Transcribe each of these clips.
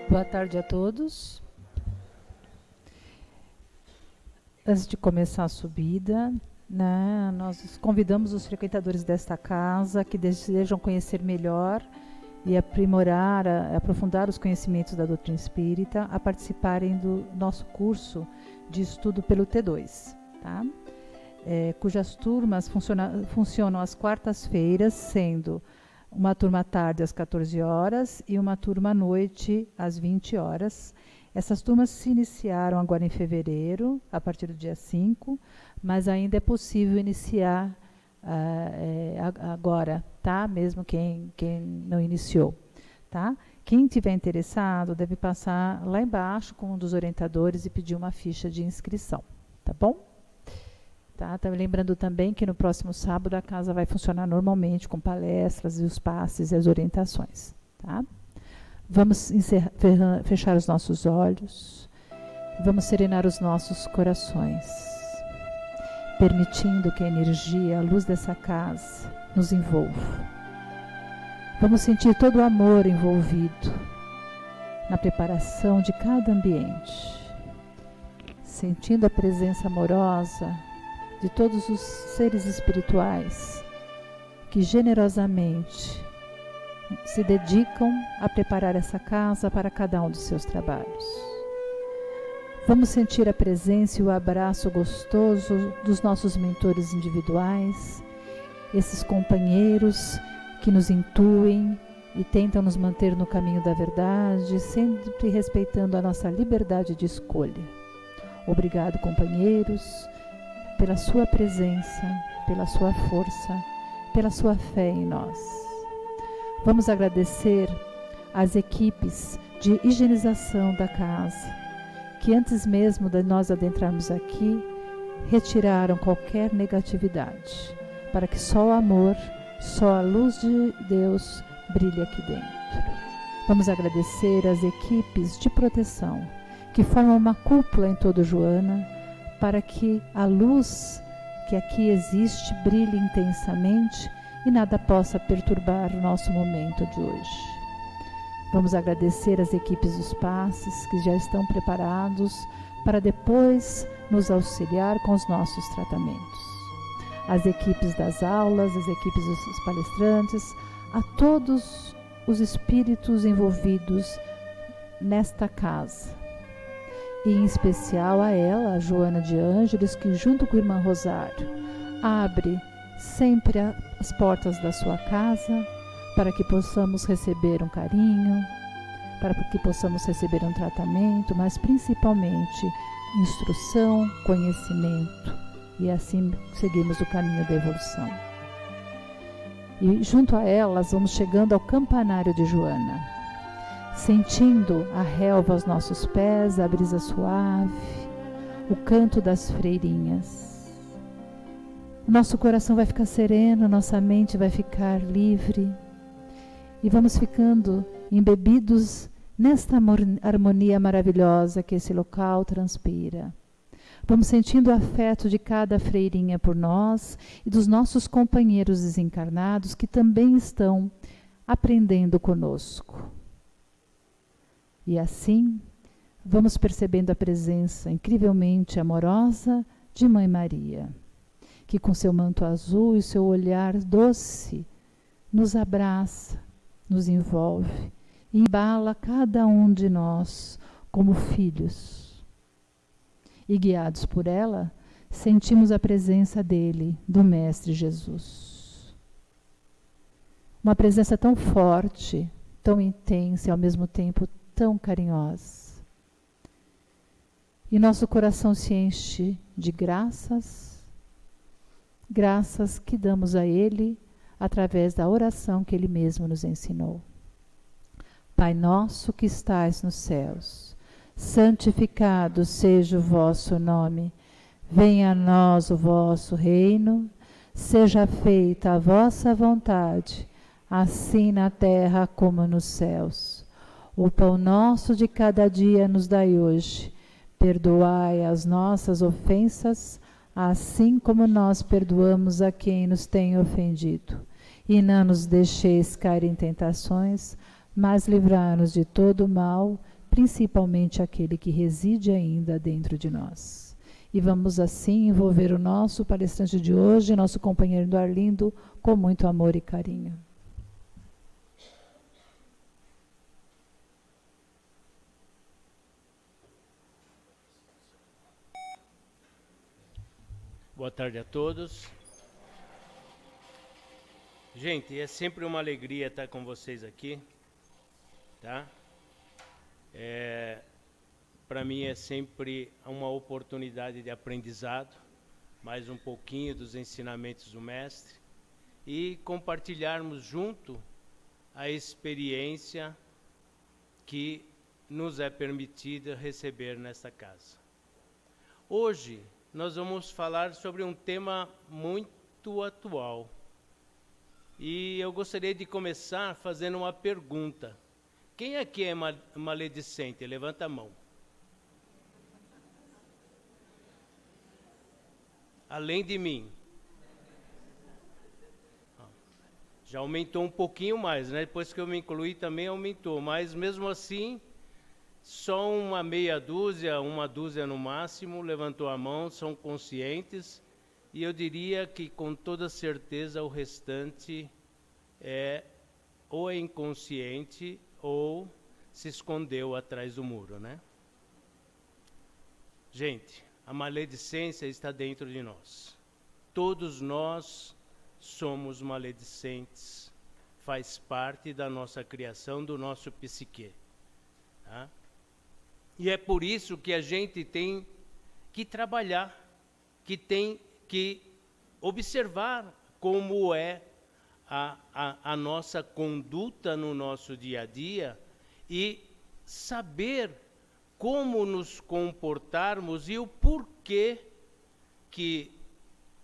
Boa tarde a todos. Antes de começar a subida, nós convidamos os frequentadores desta casa que desejam conhecer melhor e aprofundar os conhecimentos da doutrina espírita a participarem do nosso curso de estudo pelo T2, tá? Cujas turmas funcionam às quartas-feiras, sendo uma turma à tarde às 14 horas e uma turma à noite às 20 horas. Essas turmas se iniciaram agora em fevereiro, a partir do dia 5, mas ainda é possível iniciar agora, tá? Mesmo quem não iniciou, tá? Quem tiver interessado deve passar lá embaixo com um dos orientadores e pedir uma ficha de inscrição, tá bom? Tá, lembrando também que no próximo sábado a casa vai funcionar normalmente com palestras e os passes e as orientações. Tá? Vamos fechar os nossos olhos, vamos serenar os nossos corações, permitindo que a energia, a luz dessa casa nos envolva. Vamos sentir todo o amor envolvido na preparação de cada ambiente, sentindo a presença amorosa de todos os seres espirituais que generosamente se dedicam a preparar essa casa para cada um dos seus trabalhos. Vamos sentir a presença e o abraço gostoso dos nossos mentores individuais, esses companheiros que nos intuem e tentam nos manter no caminho da verdade, sempre respeitando a nossa liberdade de escolha. Obrigado, companheiros, pela sua presença, pela sua força, pela sua fé em nós. Vamos agradecer às equipes de higienização da casa, que antes mesmo de nós adentrarmos aqui, retiraram qualquer negatividade, para que só o amor, só a luz de Deus brilhe aqui dentro. Vamos agradecer às equipes de proteção, que formam uma cúpula em todo Joana, para que a luz que aqui existe brilhe intensamente e nada possa perturbar o nosso momento de hoje. Vamos agradecer às equipes dos passes que já estão preparados para depois nos auxiliar com os nossos tratamentos. As equipes das aulas, as equipes dos palestrantes, a todos os espíritos envolvidos nesta casa. E em especial a ela, a Joana de Ângeles, que junto com a irmã Rosário, abre sempre as portas da sua casa para que possamos receber um carinho, para que possamos receber um tratamento, mas principalmente instrução, conhecimento, e assim seguimos o caminho da evolução. E junto a elas vamos chegando ao campanário de Joana, sentindo a relva aos nossos pés, a brisa suave, o canto das freirinhas. Nosso coração vai ficar sereno, nossa mente vai ficar livre e vamos ficando embebidos nesta harmonia maravilhosa que esse local transpira. Vamos sentindo o afeto de cada freirinha por nós e dos nossos companheiros desencarnados que também estão aprendendo conosco. E assim, vamos percebendo a presença incrivelmente amorosa de Mãe Maria, que com seu manto azul e seu olhar doce nos abraça, nos envolve e embala cada um de nós como filhos. E guiados por ela, sentimos a presença dele, do Mestre Jesus. Uma presença tão forte, tão intensa e ao mesmo tempo tão carinhosa. E nosso coração se enche de graças que damos a Ele através da oração que Ele mesmo nos ensinou. Pai nosso que estais nos céus, santificado seja o vosso nome, venha a nós o vosso reino, seja feita a vossa vontade, assim na terra como nos céus. O pão nosso de cada dia nos dai hoje. Perdoai as nossas ofensas, assim como nós perdoamos a quem nos tem ofendido. E não nos deixeis cair em tentações, mas livrai-nos de todo o mal. principalmente aquele que reside ainda dentro de nós. E vamos assim envolver o nosso palestrante de hoje, nosso companheiro do Arlindo, com muito amor e carinho. Boa tarde a todos. Gente, é sempre uma alegria estar com vocês aqui, tá? Para mim é sempre uma oportunidade de aprendizado, mais um pouquinho dos ensinamentos do Mestre e compartilharmos junto a experiência que nos é permitida receber nesta casa. Hoje nós vamos falar sobre um tema muito atual. E eu gostaria de começar fazendo uma pergunta. Quem aqui é maledicente? Levanta a mão. Além de mim. Já aumentou um pouquinho mais, né? Depois que eu me incluí também aumentou. Mas mesmo assim, só uma meia dúzia, uma dúzia no máximo, levantou a mão, são conscientes. E eu diria que com toda certeza o restante ou é inconsciente ou se escondeu atrás do muro, né? Gente, a maledicência está dentro de nós. Todos nós somos maledicentes. Faz parte da nossa criação, do nosso psique. Tá? E é por isso que a gente tem que trabalhar, que tem que observar como é a nossa conduta no nosso dia a dia e saber como nos comportarmos e o porquê que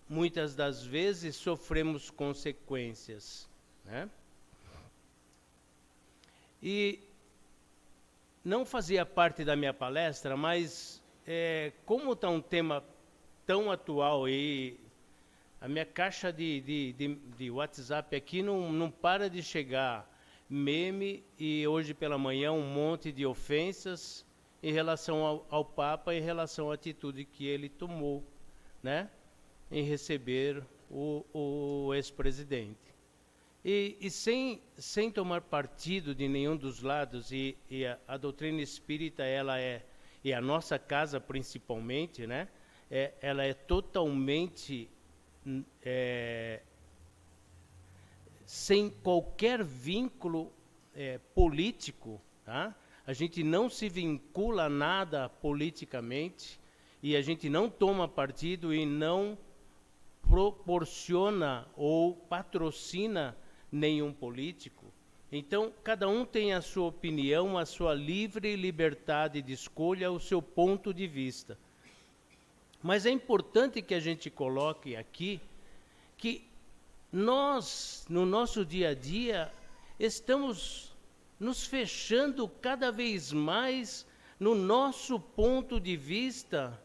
muitas das vezes sofremos consequências, né? E não fazia parte da minha palestra, mas como está um tema tão atual e a minha caixa de WhatsApp aqui não para de chegar meme e hoje pela manhã um monte de ofensas em relação ao Papa, em relação à atitude que ele tomou, né, em receber o ex-presidente. E sem tomar partido de nenhum dos lados, e a doutrina espírita, e a nossa casa principalmente, né, ela é totalmente sem qualquer vínculo político, tá? A gente não se vincula a nada politicamente e a gente não toma partido e não proporciona ou patrocina nenhum político. Então, cada um tem a sua opinião, a sua livre liberdade de escolha, o seu ponto de vista. Mas é importante que a gente coloque aqui que nós, no nosso dia a dia, estamos nos fechando cada vez mais no nosso ponto de vista,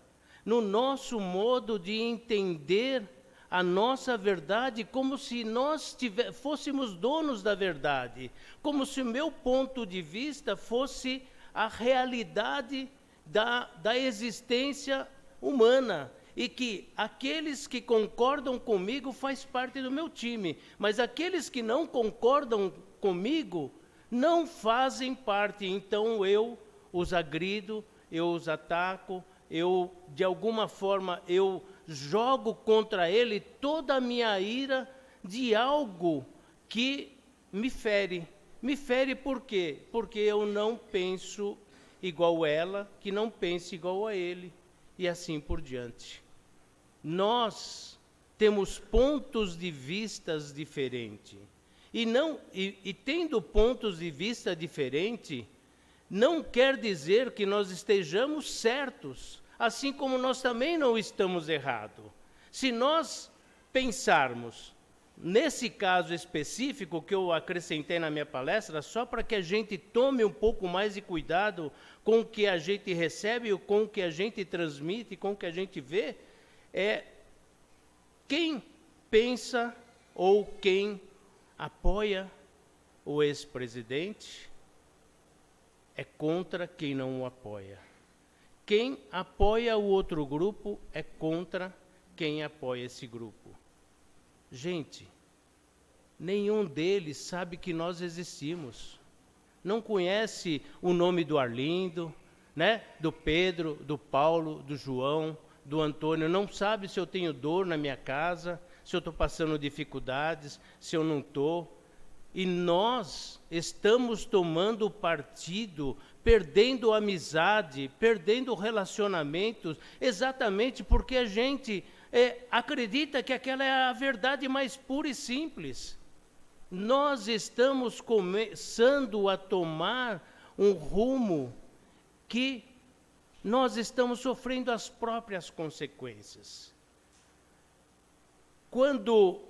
no nosso modo de entender a nossa verdade, como se nós fôssemos donos da verdade, como se o meu ponto de vista fosse a realidade da existência humana, e que aqueles que concordam comigo faz parte do meu time, mas aqueles que não concordam comigo não fazem parte, então eu os agrido, eu os ataco, de alguma forma eu jogo contra ele toda a minha ira de algo que me fere. Me fere por quê? Porque eu não penso igual ela, que não pensa igual a ele, e assim por diante. Nós temos pontos de vistas diferentes. E tendo pontos de vista diferentes, não quer dizer que nós estejamos certos, assim como nós também não estamos errados. Se nós pensarmos, nesse caso específico que eu acrescentei na minha palestra, só para que a gente tome um pouco mais de cuidado com o que a gente recebe, com o que a gente transmite, com o que a gente vê, quem pensa ou quem apoia o ex-presidente é contra quem não o apoia. Quem apoia o outro grupo é contra quem apoia esse grupo. Gente, nenhum deles sabe que nós existimos. Não conhece o nome do Arlindo, né? Do Pedro, do Paulo, do João, do Antônio. Não sabe se eu tenho dor na minha casa, se eu estou passando dificuldades, se eu não estou. E nós estamos tomando partido, perdendo amizade, perdendo relacionamentos, exatamente porque a gente acredita que aquela é a verdade mais pura e simples. Nós estamos começando a tomar um rumo que nós estamos sofrendo as próprias consequências. Quando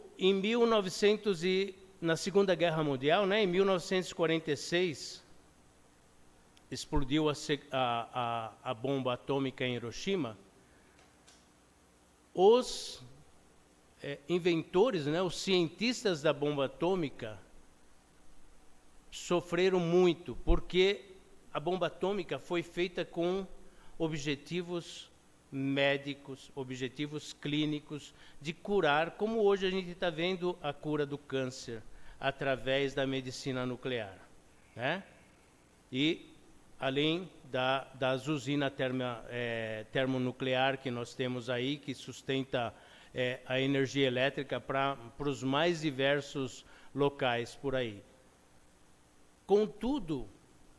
na Segunda Guerra Mundial, né, em 1946, explodiu a bomba atômica em Hiroshima, os inventores, né, os cientistas da bomba atômica sofreram muito, porque a bomba atômica foi feita com objetivos médicos, objetivos clínicos, de curar, como hoje a gente está vendo a cura do câncer, através da medicina nuclear, né? E além das usinas termonuclear que nós temos aí, que sustenta a energia elétrica para os mais diversos locais por aí. Contudo,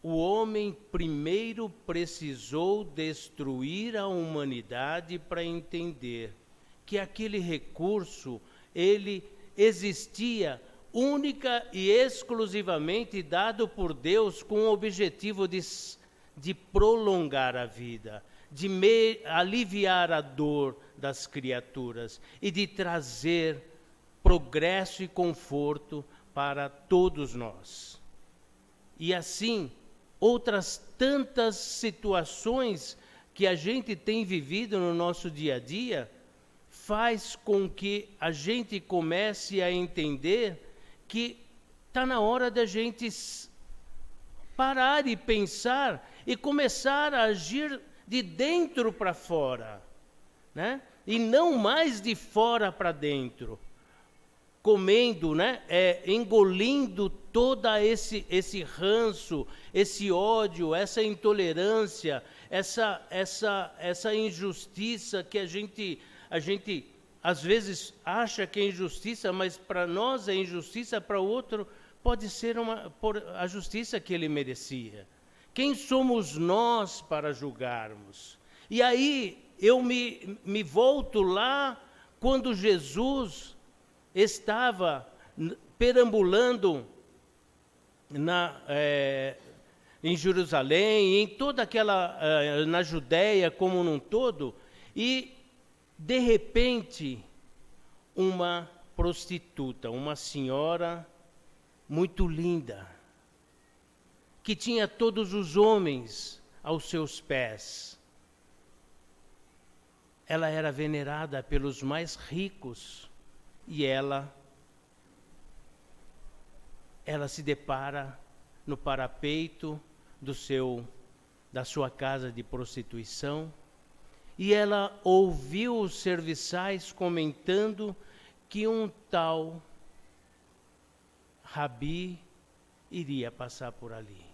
o homem primeiro precisou destruir a humanidade para entender que aquele recurso, ele existia única e exclusivamente dado por Deus com o objetivo de prolongar a vida, de aliviar a dor das criaturas e de trazer progresso e conforto para todos nós. E assim, outras tantas situações que a gente tem vivido no nosso dia a dia, faz com que a gente comece a entender que está na hora da gente parar e pensar e começar a agir de dentro para fora, né? E não mais de fora para dentro, comendo, né? Engolindo todo esse ranço, esse ódio, essa intolerância, essa injustiça que a gente às vezes acha que é injustiça, mas para nós é injustiça, para o outro pode ser a justiça que ele merecia. Quem somos nós para julgarmos? E aí eu me volto lá quando Jesus estava perambulando em Jerusalém, em toda aquela, na Judéia como num todo, e de repente uma prostituta, uma senhora muito linda, que tinha todos os homens aos seus pés. Ela era venerada pelos mais ricos e ela se depara no parapeito da sua casa de prostituição e ela ouviu os serviçais comentando que um tal Rabi iria passar por ali.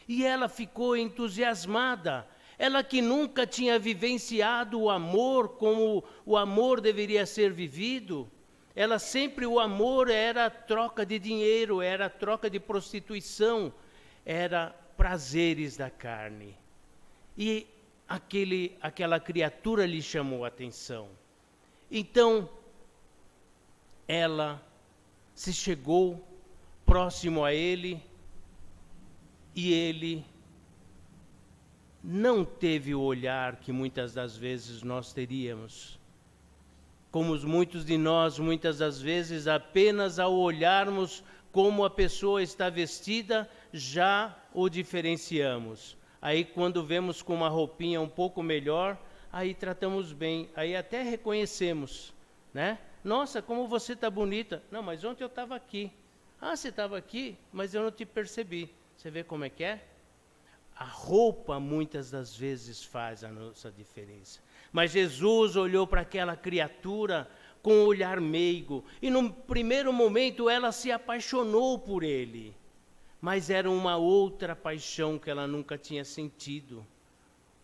E ela ficou entusiasmada. Ela que nunca tinha vivenciado o amor como o amor deveria ser vivido. Ela sempre, o amor era troca de dinheiro, era troca de prostituição, era prazeres da carne. E aquela criatura lhe chamou a atenção. Então, ela se chegou próximo a ele e ele não teve o olhar que muitas das vezes nós teríamos. Como muitos de nós, muitas das vezes, apenas ao olharmos como a pessoa está vestida, já o diferenciamos. Aí quando vemos com uma roupinha um pouco melhor, aí tratamos bem, aí até reconhecemos, né? Nossa, como você está bonita. Não, mas ontem eu estava aqui. Ah, você estava aqui, mas eu não te percebi. Você vê como é que é? A roupa muitas das vezes faz a nossa diferença. Mas Jesus olhou para aquela criatura com um olhar meigo, e no primeiro momento ela se apaixonou por ele, mas era uma outra paixão que ela nunca tinha sentido.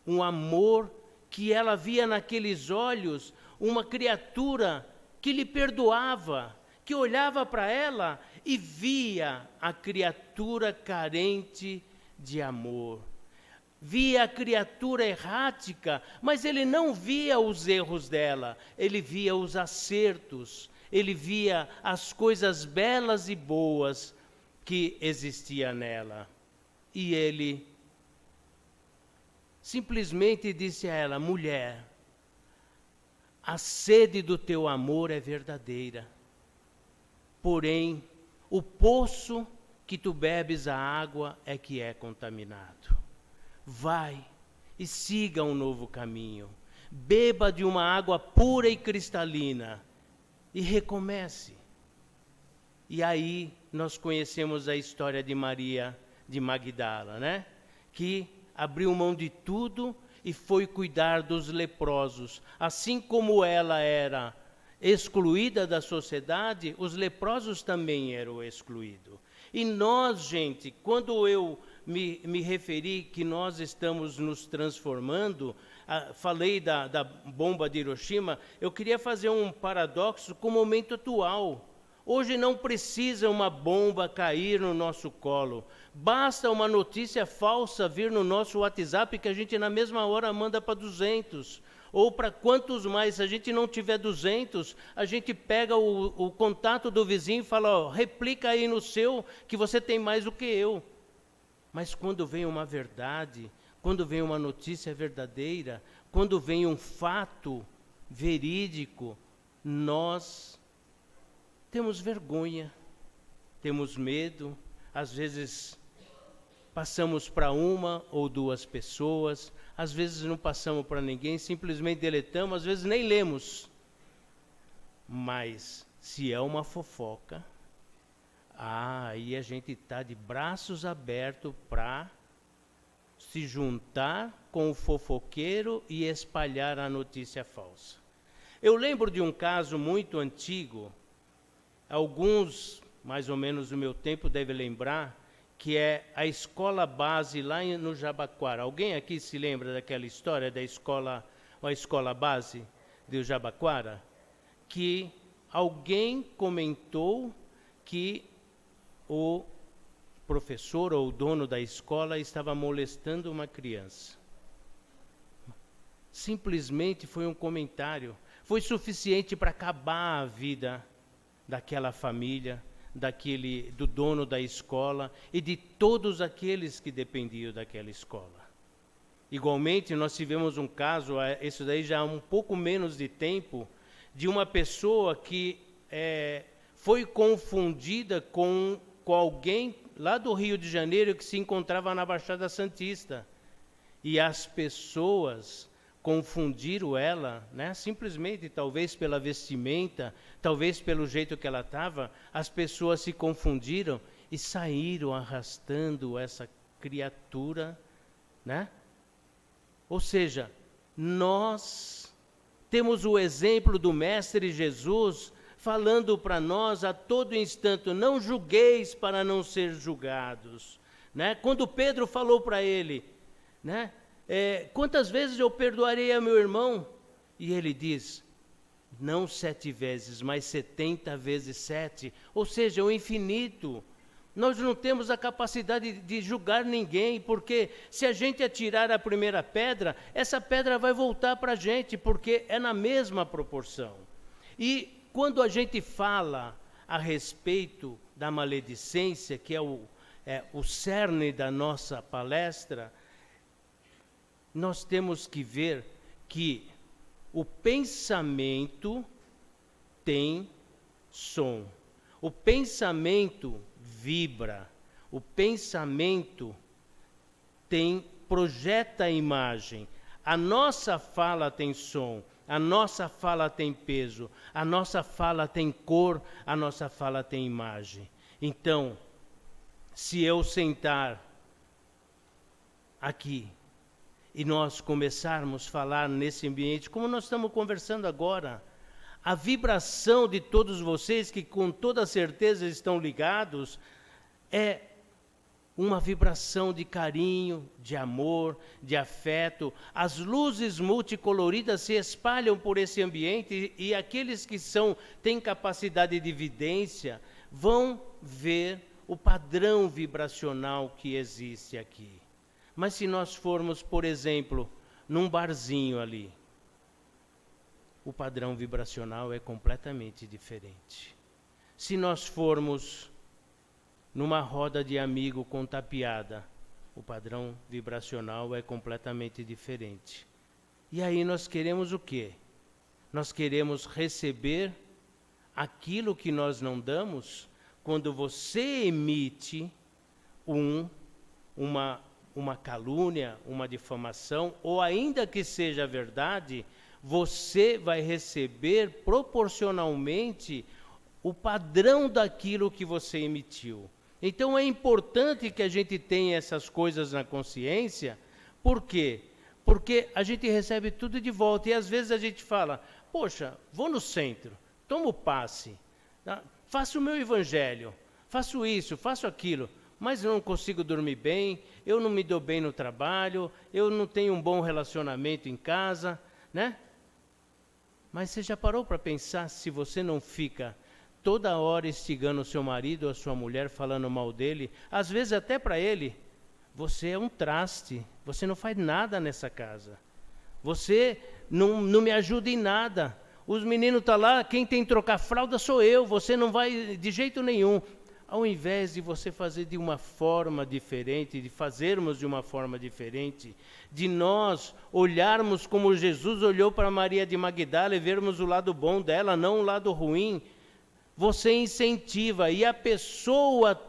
Um amor que ela via naqueles olhos, uma criatura que lhe perdoava, que olhava para ela e via a criatura carente de amor. Via a criatura errática, mas ele não via os erros dela, ele via os acertos, ele via as coisas belas e boas que existia nela. E ele simplesmente disse a ela: mulher, a sede do teu amor é verdadeira, porém o poço que tu bebes a água é que é contaminado. Vai e siga um novo caminho. Beba de uma água pura e cristalina e recomece. E aí nós conhecemos a história de Maria de Magdala, né? Que abriu mão de tudo e foi cuidar dos leprosos. Assim como ela era excluída da sociedade, os leprosos também eram excluídos. E nós, gente, quando eu me referi que nós estamos nos transformando, falei da bomba de Hiroshima, eu queria fazer um paradoxo com o momento atual. Hoje não precisa uma bomba cair no nosso colo, basta uma notícia falsa vir no nosso WhatsApp que a gente na mesma hora manda para 200. Ou para quantos mais, se a gente não tiver 200, a gente pega o contato do vizinho e fala: ó, replica aí no seu que você tem mais do que eu. Mas quando vem uma verdade, quando vem uma notícia verdadeira, quando vem um fato verídico, nós temos vergonha, temos medo, às vezes passamos para uma ou duas pessoas, às vezes não passamos para ninguém, simplesmente deletamos, às vezes nem lemos. Mas se é uma fofoca, aí a gente está de braços abertos para se juntar com o fofoqueiro e espalhar a notícia falsa. Eu lembro de um caso muito antigo, alguns, mais ou menos do meu tempo, devem lembrar, que é a escola base lá no Jabaquara. Alguém aqui se lembra daquela história da escola, a escola base do Jabaquara? Que alguém comentou que o professor ou o dono da escola estava molestando uma criança. Simplesmente foi um comentário. Foi suficiente para acabar a vida daquela família, do dono da escola e de todos aqueles que dependiam daquela escola. Igualmente, nós tivemos um caso, isso daí já há um pouco menos de tempo, de uma pessoa que foi confundida com alguém lá do Rio de Janeiro que se encontrava na Baixada Santista. E as pessoas confundiram ela, né? Simplesmente, talvez pela vestimenta, talvez pelo jeito que ela estava, as pessoas se confundiram e saíram arrastando essa criatura, né? Ou seja, nós temos o exemplo do Mestre Jesus falando para nós a todo instante: não julgueis para não ser julgados, né? Quando Pedro falou para ele, né? Quantas vezes eu perdoarei a meu irmão? E ele diz: não 7 vezes, mas 70 vezes 7, ou seja, o infinito. Nós não temos a capacidade de julgar ninguém, porque se a gente atirar a primeira pedra, essa pedra vai voltar para a gente, porque é na mesma proporção. E quando a gente fala a respeito da maledicência, que é o cerne da nossa palestra, nós temos que ver que o pensamento tem som, o pensamento vibra, o pensamento projeta a imagem, a nossa fala tem som, a nossa fala tem peso, a nossa fala tem cor, a nossa fala tem imagem. Então, se eu sentar aqui e nós começarmos a falar nesse ambiente, como nós estamos conversando agora, a vibração de todos vocês que com toda certeza estão ligados é uma vibração de carinho, de amor, de afeto. As luzes multicoloridas se espalham por esse ambiente e aqueles que têm capacidade de vidência vão ver o padrão vibracional que existe aqui. Mas se nós formos, por exemplo, num barzinho ali, o padrão vibracional é completamente diferente. Se nós formos numa roda de amigo contapiada, o padrão vibracional é completamente diferente. E aí nós queremos o quê? Nós queremos receber aquilo que nós não damos. Quando você emite uma calúnia, uma difamação, ou ainda que seja verdade, você vai receber proporcionalmente o padrão daquilo que você emitiu. Então é importante que a gente tenha essas coisas na consciência. Por quê? Porque a gente recebe tudo de volta. E às vezes a gente fala, poxa, vou no centro, tomo passe, tá? Faço o meu evangelho, faço isso, faço aquilo, mas eu não consigo dormir bem, eu não me dou bem no trabalho, eu não tenho um bom relacionamento em casa, né? Mas você já parou para pensar se você não fica toda hora instigando o seu marido ou a sua mulher, falando mal dele, às vezes até para ele, você é um traste, você não faz nada nessa casa, você não me ajuda em nada, os meninos estão lá, quem tem que trocar fralda sou eu, você não vai de jeito nenhum. Ao invés de você fazer de uma forma diferente, de fazermos de uma forma diferente, de nós olharmos como Jesus olhou para Maria de Magdala e vermos o lado bom dela, não o lado ruim, você incentiva e a pessoa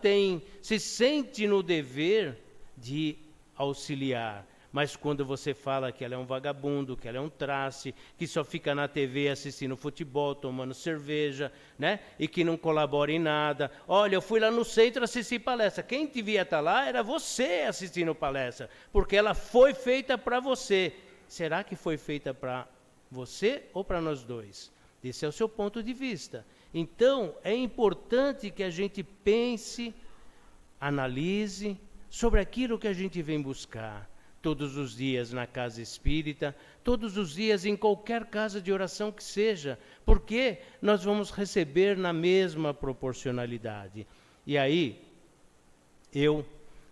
se sente no dever de auxiliar. Mas quando você fala que ela é um vagabundo, que ela é um traste, que só fica na TV assistindo futebol, tomando cerveja, né? E que não colabora em nada. Olha, eu fui lá no centro assistir palestra. Quem devia estar lá era você assistindo palestra, porque ela foi feita para você. Será que foi feita para você ou para nós dois? Esse é o seu ponto de vista. Então, é importante que a gente pense, analise sobre aquilo que a gente vem buscar todos os dias na casa espírita, todos os dias em qualquer casa de oração que seja, porque nós vamos receber na mesma proporcionalidade. E aí, eu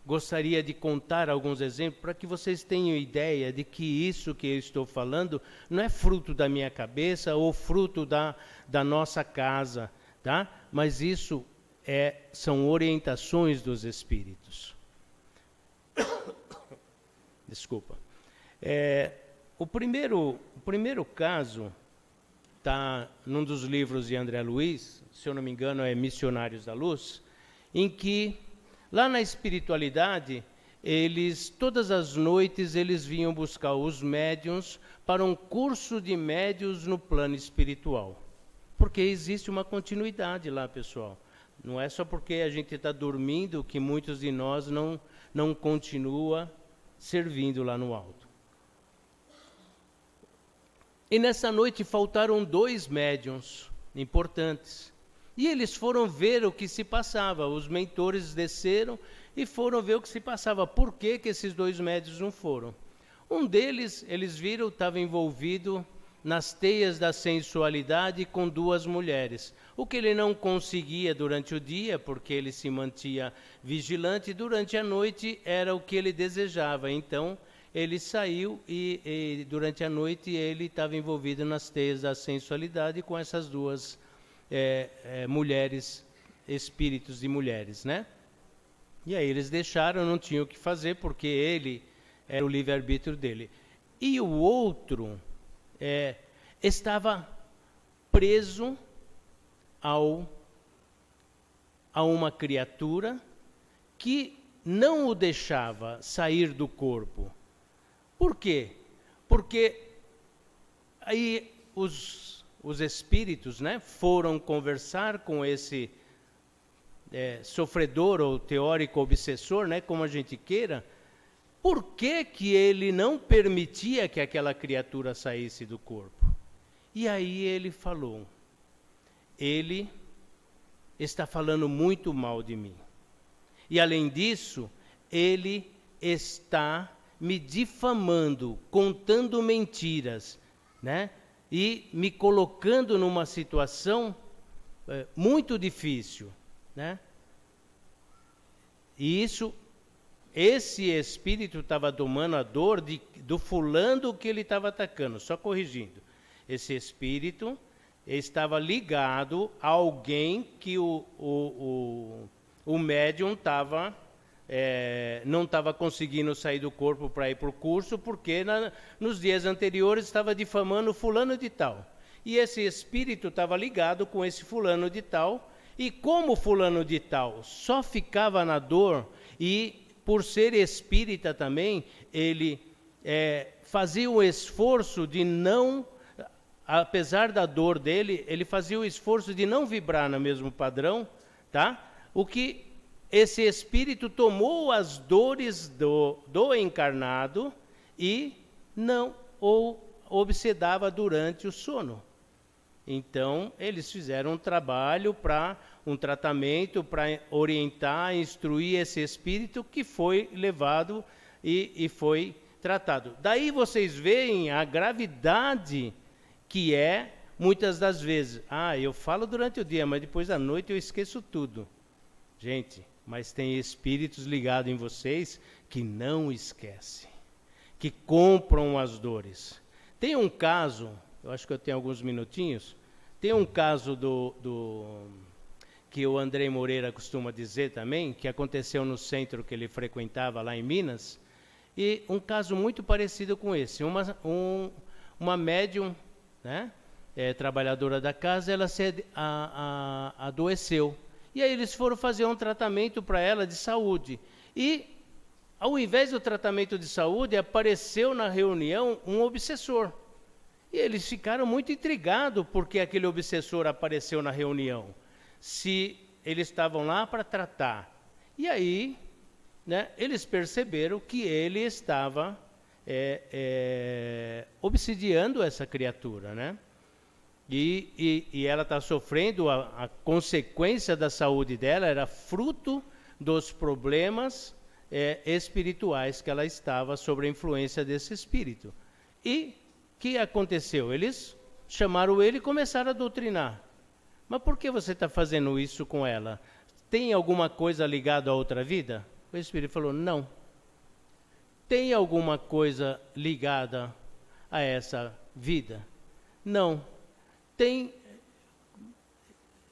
gostaria de contar alguns exemplos para que vocês tenham ideia de que isso que eu estou falando não é fruto da minha cabeça ou fruto da nossa casa, tá? Mas isso são orientações dos espíritos. Desculpa. O primeiro caso está num dos livros de André Luiz, se eu não me engano é Missionários da Luz, em que lá na espiritualidade, todas as noites, eles vinham buscar os médiuns para um curso de médiuns no plano espiritual. Porque existe uma continuidade lá, pessoal. Não é só porque a gente está dormindo que muitos de nós não continua servindo lá no alto. E nessa noite faltaram 2 médiuns importantes. E eles foram ver o que se passava. Os mentores desceram e foram ver o que se passava. Por que esses 2 médiuns não foram? Um deles, eles viram, estava envolvido nas teias da sensualidade com 2 mulheres. O que ele não conseguia durante o dia, porque ele se mantinha vigilante, durante a noite era o que ele desejava. Então, ele saiu e durante a noite ele estava envolvido nas teias da sensualidade com essas 2 mulheres, espíritos de mulheres, né? E aí eles deixaram, não tinham o que fazer, porque ele era o livre-arbítrio dele. E o outro estava preso a uma criatura que não o deixava sair do corpo. Por quê? Porque aí os espíritos, né, foram conversar com esse sofredor ou teórico obsessor, né, como a gente queira. por que que ele não permitia que aquela criatura saísse do corpo? E aí ele falou, ele está falando muito mal de mim. E além disso, ele está me difamando, contando mentiras, né? E me colocando numa situação muito difícil, né? E esse espírito estava domando a dor do fulano que ele estava atacando, só corrigindo. Esse espírito estava ligado a alguém que o médium não estava conseguindo sair do corpo para ir para o curso, porque nos dias anteriores estava difamando fulano de tal. E esse espírito estava ligado com esse fulano de tal, e como fulano de tal só ficava na dor, e por ser espírita também, ele fazia o esforço de não, apesar da dor dele, ele fazia o esforço de não vibrar no mesmo padrão, tá? O que esse espírito tomou as dores do encarnado e não o obsedava durante o sono. Então, eles fizeram um trabalho um tratamento para orientar, instruir esse espírito que foi levado e foi tratado. Daí vocês veem a gravidade que muitas das vezes. Eu falo durante o dia, mas depois da noite eu esqueço tudo. Gente, mas tem espíritos ligados em vocês que não esquecem, que compram as dores. Tem um caso, eu acho que eu tenho alguns minutinhos, tem um caso que o Andrei Moreira costuma dizer também, que aconteceu no centro que ele frequentava lá em Minas, e um caso muito parecido com esse. Uma médium, né, trabalhadora da casa, ela se adoeceu. E aí eles foram fazer um tratamento para ela de saúde. E, ao invés do tratamento de saúde, apareceu na reunião um obsessor. E eles ficaram muito intrigados porque aquele obsessor apareceu na reunião. Se eles estavam lá para tratar. E aí, né, eles perceberam que ele estava obsidiando essa criatura, né? E ela está sofrendo a consequência da saúde dela, era fruto dos problemas espirituais que ela estava sob a influência desse espírito. E o que aconteceu? Eles chamaram ele e começaram a doutrinar. Mas por que você está fazendo isso com ela? Tem alguma coisa ligada a outra vida? O espírito falou, não. Tem alguma coisa ligada a essa vida? Não. Tem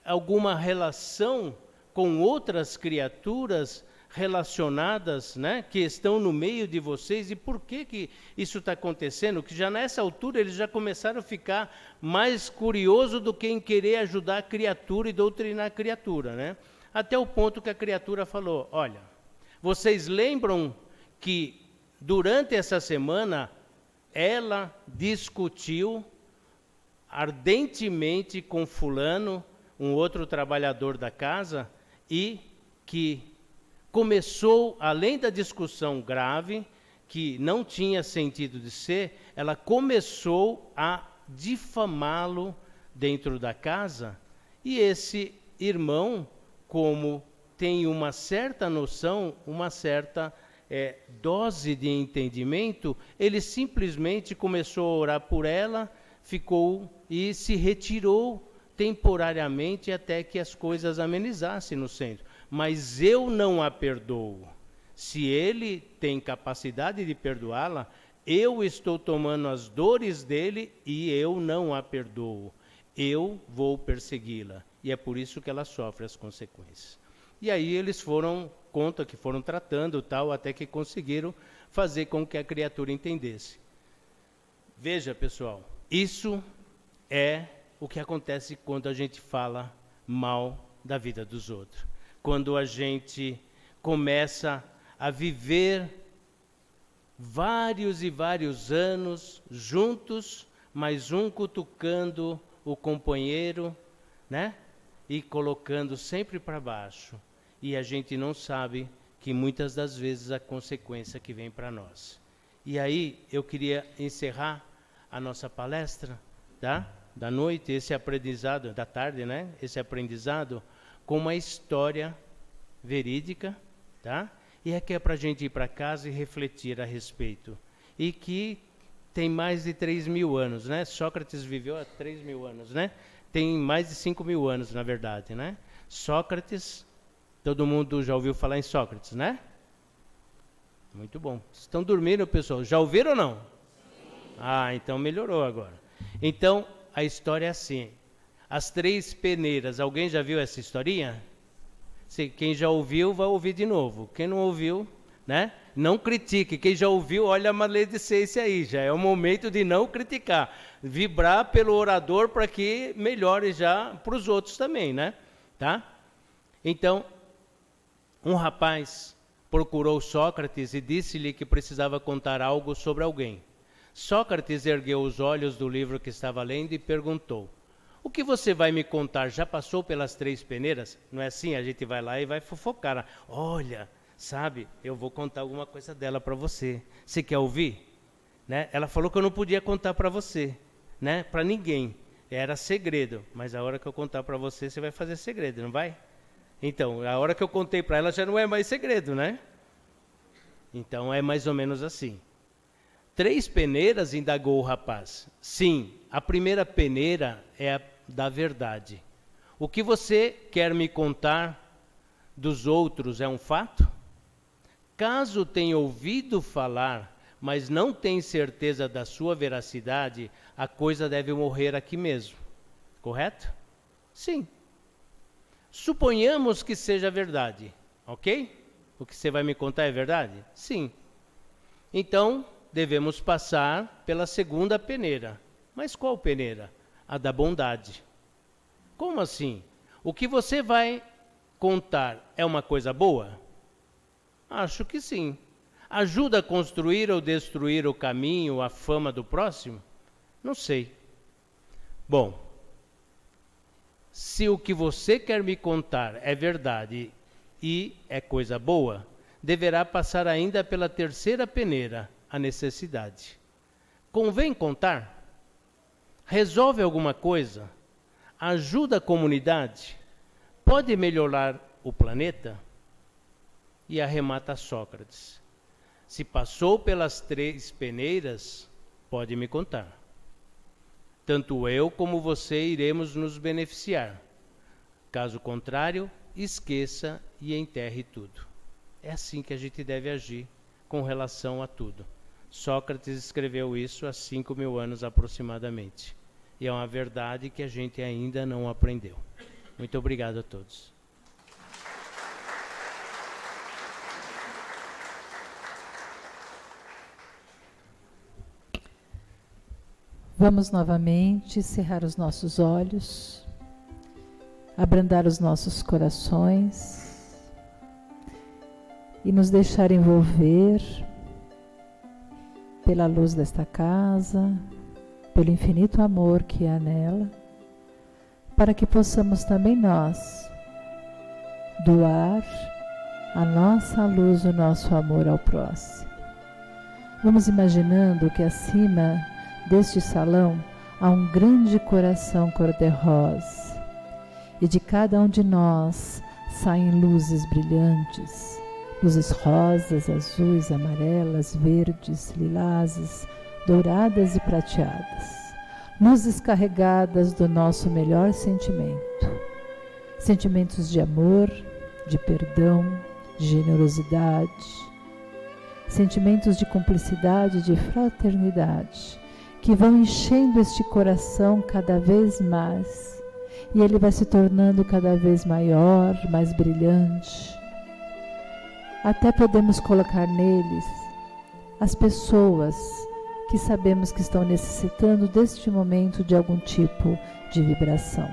alguma relação com outras criaturas relacionadas, né, que estão no meio de vocês? E por que isso está acontecendo? Que já nessa altura eles já começaram a ficar mais curiosos do que em querer ajudar a criatura e doutrinar a criatura, né? Até o ponto que a criatura falou, olha, vocês lembram que durante essa semana ela discutiu ardentemente com fulano, um outro trabalhador da casa, e que começou, além da discussão grave, que não tinha sentido de ser, ela começou a difamá-lo dentro da casa, e esse irmão, como tem uma certa noção, uma certa dose de entendimento, ele simplesmente começou a orar por ela, ficou e se retirou temporariamente até que as coisas amenizassem no centro. Mas eu não a perdoo. Se ele tem capacidade de perdoá-la, eu estou tomando as dores dele e eu não a perdoo. Eu vou persegui-la. E é por isso que ela sofre as consequências. E aí eles conta que foram tratando tal, até que conseguiram fazer com que a criatura entendesse. Veja, pessoal, isso é o que acontece quando a gente fala mal da vida dos outros. Quando a gente começa a viver vários e vários anos juntos, mas um cutucando o companheiro, né? E colocando sempre para baixo. E a gente não sabe que muitas das vezes a consequência que vem para nós. E aí eu queria encerrar a nossa palestra, tá? Da noite, esse aprendizado, da tarde, né? Esse aprendizado com uma história verídica, tá? E é que é para a gente ir para casa e refletir a respeito. E que tem mais de 3.000 anos, né? Sócrates viveu há 3.000 anos, né? Tem mais de 5.000 anos, na verdade, né? Sócrates, todo mundo já ouviu falar em Sócrates, né? Muito bom. Estão dormindo, pessoal? Já ouviram ou não? Ah, então melhorou agora. Então, a história é assim. As 3 peneiras, alguém já viu essa historinha? Quem já ouviu, vai ouvir de novo. Quem não ouviu, né? Não critique. Quem já ouviu, olha a maledicência aí. Já é o momento de não criticar. Vibrar pelo orador para que melhore já para os outros também, né? Tá? Então, um rapaz procurou Sócrates e disse-lhe que precisava contar algo sobre alguém. Sócrates ergueu os olhos do livro que estava lendo e perguntou: o que você vai me contar? Já passou pelas 3 peneiras? Não é assim? A gente vai lá e vai fofocar. Olha, sabe, eu vou contar alguma coisa dela para você. Você quer ouvir? Né? Ela falou que eu não podia contar para você, né? Para ninguém. Era segredo. Mas a hora que eu contar para você, você vai fazer segredo, não vai? Então, a hora que eu contei para ela já não é mais segredo, né? Então, é mais ou menos assim. 3 peneiras, indagou o rapaz. Sim, a primeira peneira é a da verdade. O que você quer me contar dos outros é um fato? Caso tenha ouvido falar, mas não tem certeza da sua veracidade, a coisa deve morrer aqui mesmo. Correto? Sim. Suponhamos que seja verdade, ok? O que você vai me contar é verdade? Sim. Então, devemos passar pela segunda peneira. Mas qual peneira? A da bondade. Como assim? O que você vai contar é uma coisa boa? Acho que sim. Ajuda a construir ou destruir o caminho, a fama do próximo? Não sei. Bom, se o que você quer me contar é verdade e é coisa boa, deverá passar ainda pela terceira peneira, a necessidade. Convém contar? Resolve alguma coisa? Ajuda a comunidade? Pode melhorar o planeta? E arremata Sócrates: se passou pelas 3 peneiras, pode me contar. Tanto eu como você iremos nos beneficiar. Caso contrário, esqueça e enterre tudo. É assim que a gente deve agir com relação a tudo. Sócrates escreveu isso há 5.000 anos aproximadamente. E é uma verdade que a gente ainda não aprendeu. Muito obrigado a todos. Vamos novamente cerrar os nossos olhos, abrandar os nossos corações e nos deixar envolver pela luz desta casa, pelo infinito amor que há nela, para que possamos também nós doar a nossa luz, o nosso amor ao próximo. Vamos imaginando que acima deste salão há um grande coração cor-de-rosa e de cada um de nós saem luzes brilhantes, luzes rosas, azuis, amarelas, verdes, lilazes, douradas e prateadas, luzes carregadas do nosso melhor sentimento, sentimentos de amor, de perdão, de generosidade, sentimentos de cumplicidade, de fraternidade, que vão enchendo este coração cada vez mais, e ele vai se tornando cada vez maior, mais brilhante. Até podemos colocar neles as pessoas que sabemos que estão necessitando deste momento de algum tipo de vibração.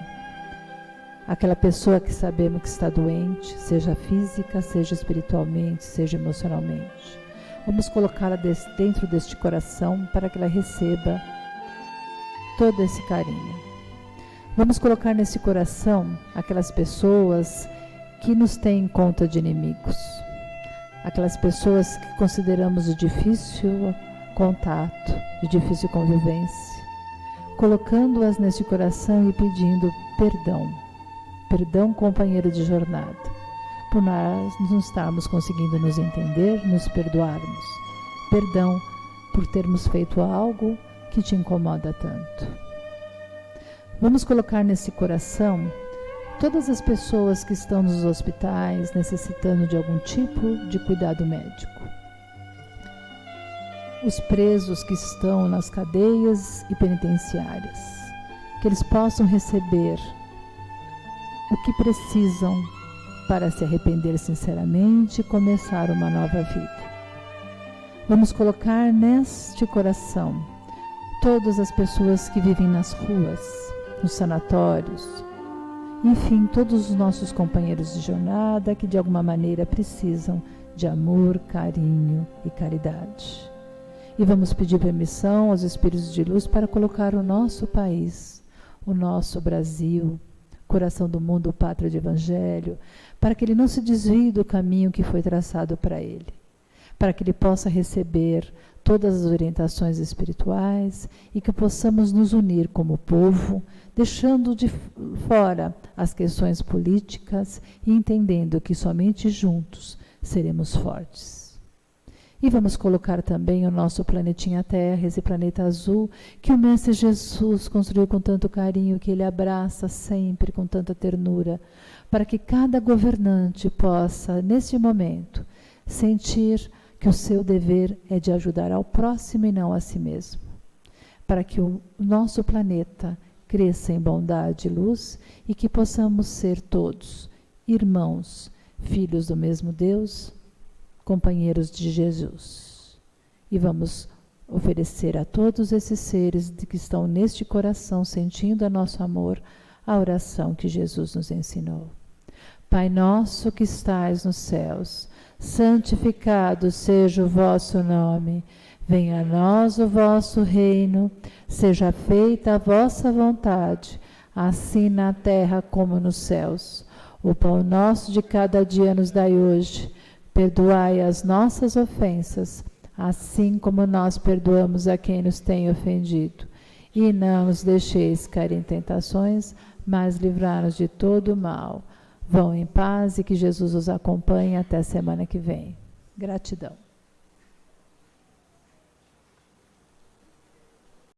Aquela pessoa que sabemos que está doente, seja física, seja espiritualmente, seja emocionalmente. Vamos colocá-la dentro deste coração para que ela receba todo esse carinho. Vamos colocar nesse coração aquelas pessoas que nos têm em conta de inimigos. aquelas pessoas que consideramos de difícil contato, de difícil convivência, colocando-as neste coração e pedindo perdão. Perdão, companheiro de jornada, por nós não estarmos conseguindo nos entender, nos perdoarmos. Perdão por termos feito algo que te incomoda tanto. Vamos colocar nesse coração todas as pessoas que estão nos hospitais necessitando de algum tipo de cuidado médico. Os presos que estão nas cadeias e penitenciárias, que eles possam receber o que precisam para se arrepender sinceramente e começar uma nova vida. Vamos colocar neste coração todas as pessoas que vivem nas ruas, nos sanatórios, enfim, todos os nossos companheiros de jornada que de alguma maneira precisam de amor, carinho e caridade. E vamos pedir permissão aos Espíritos de Luz para colocar o nosso país, o nosso Brasil, coração do mundo, pátria de Evangelho, para que ele não se desvie do caminho que foi traçado para ele, para que ele possa receber todas as orientações espirituais e que possamos nos unir como povo, deixando de fora as questões políticas e entendendo que somente juntos seremos fortes. E vamos colocar também o nosso planetinha Terra, esse planeta azul, que o Mestre Jesus construiu com tanto carinho, que ele abraça sempre com tanta ternura, para que cada governante possa, neste momento, sentir que o seu dever é de ajudar ao próximo e não a si mesmo. Para que o nosso planeta cresça em bondade e luz e que possamos ser todos irmãos, filhos do mesmo Deus, companheiros de Jesus. E vamos oferecer a todos esses seres que estão neste coração, sentindo a nosso amor, a oração que Jesus nos ensinou. Pai nosso que estais nos céus, santificado seja o vosso nome. Venha a nós o vosso reino, seja feita a vossa vontade, assim na terra como nos céus. O pão nosso de cada dia nos dai hoje. Perdoai as nossas ofensas, assim como nós perdoamos a quem nos tem ofendido. E não nos deixeis cair em tentações, mas livrai-nos de todo o mal. Vão em paz e que Jesus os acompanhe até a semana que vem. Gratidão.